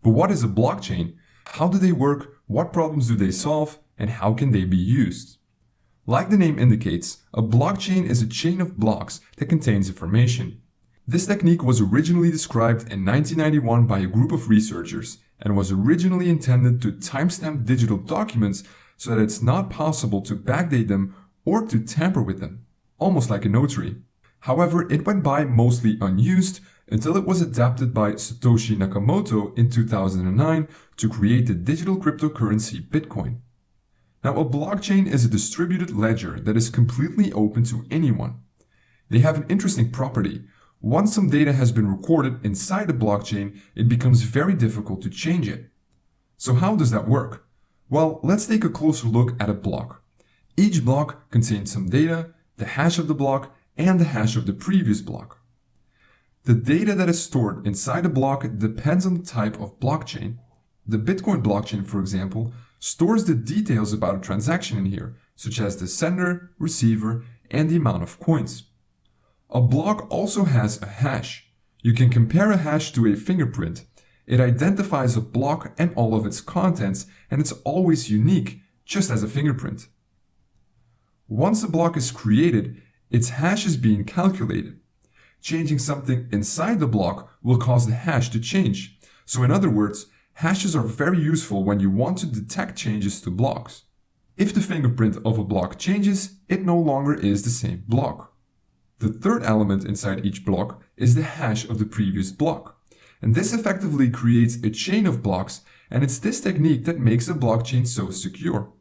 But what is a blockchain? How do they work? What problems do they solve? And how can they be used? Like the name indicates, a blockchain is a chain of blocks that contains information. This technique was originally described in 1991 by a group of researchers and was originally intended to timestamp digital documents so that it's not possible to backdate them or to tamper with them, almost like a notary. However, it went by mostly unused until it was adapted by Satoshi Nakamoto in 2009 to create the digital cryptocurrency Bitcoin. Now, a blockchain is a distributed ledger that is completely open to anyone. They have an interesting property. Once some data has been recorded inside the blockchain, it becomes very difficult to change it. So how does that work? Well, let's take a closer look at a block. Each block contains some data, the hash of the block, and the hash of the previous block. The data that is stored inside a block depends on the type of blockchain. The Bitcoin blockchain, for example, stores the details about a transaction in here, such as the sender, receiver, and the amount of coins. A block also has a hash. You can compare a hash to a fingerprint. It identifies a block and all of its contents, and it's always unique, just as a fingerprint. Once a block is created, its hash is being calculated. Changing something inside the block will cause the hash to change. So in other words, hashes are very useful when you want to detect changes to blocks. If the fingerprint of a block changes, it no longer is the same block. The third element inside each block is the hash of the previous block. And this effectively creates a chain of blocks, and it's this technique that makes a blockchain so secure.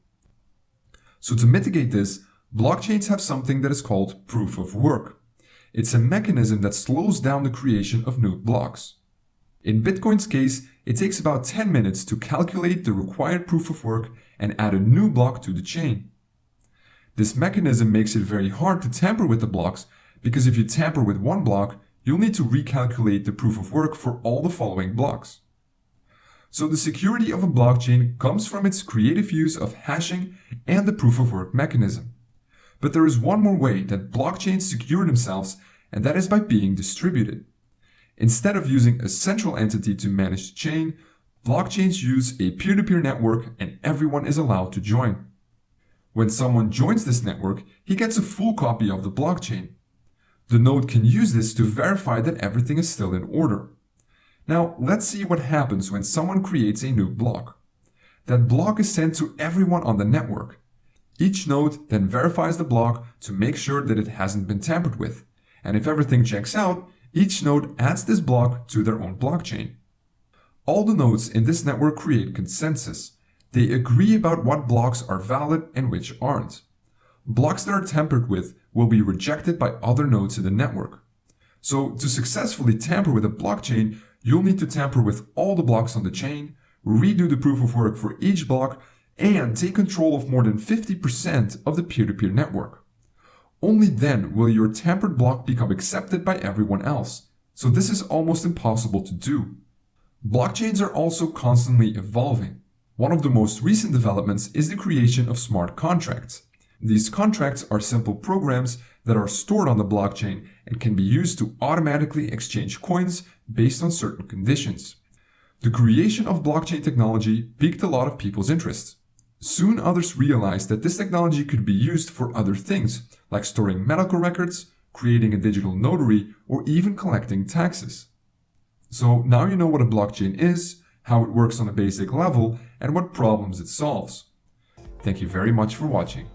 So to mitigate this, blockchains have something that is called proof of work. It's a mechanism that slows down the creation of new blocks. In Bitcoin's case, it takes about 10 minutes to calculate the required proof of work and add a new block to the chain. This mechanism makes it very hard to tamper with the blocks, because if you tamper with one block, you'll need to recalculate the proof of work for all the following blocks. So the security of a blockchain comes from its creative use of hashing and the proof of work mechanism. But there is one more way that blockchains secure themselves, and that is by being distributed. Instead of using a central entity to manage the chain, blockchains use a peer-to-peer network and everyone is allowed to join. When someone joins this network, he gets a full copy of the blockchain. The node can use this to verify that everything is still in order. Now, let's see what happens when someone creates a new block. That block is sent to everyone on the network. Each node then verifies the block to make sure that it hasn't been tampered with. And if everything checks out, each node adds this block to their own blockchain. All the nodes in this network create consensus. They agree about what blocks are valid and which aren't. Blocks that are tampered with will be rejected by other nodes in the network. So to successfully tamper with a blockchain, you'll need to tamper with all the blocks on the chain, redo the proof of work for each block, and take control of more than 50% of the peer-to-peer network. Only then will your tampered block become accepted by everyone else. So this is almost impossible to do. Blockchains are also constantly evolving. One of the most recent developments is the creation of smart contracts. These contracts are simple programs that are stored on the blockchain and can be used to automatically exchange coins based on certain conditions. The creation of blockchain technology piqued a lot of people's interest. Soon others realized that this technology could be used for other things, like storing medical records, creating a digital notary, or even collecting taxes. So now you know what a blockchain is, how it works on a basic level, and what problems it solves. Thank you very much for watching.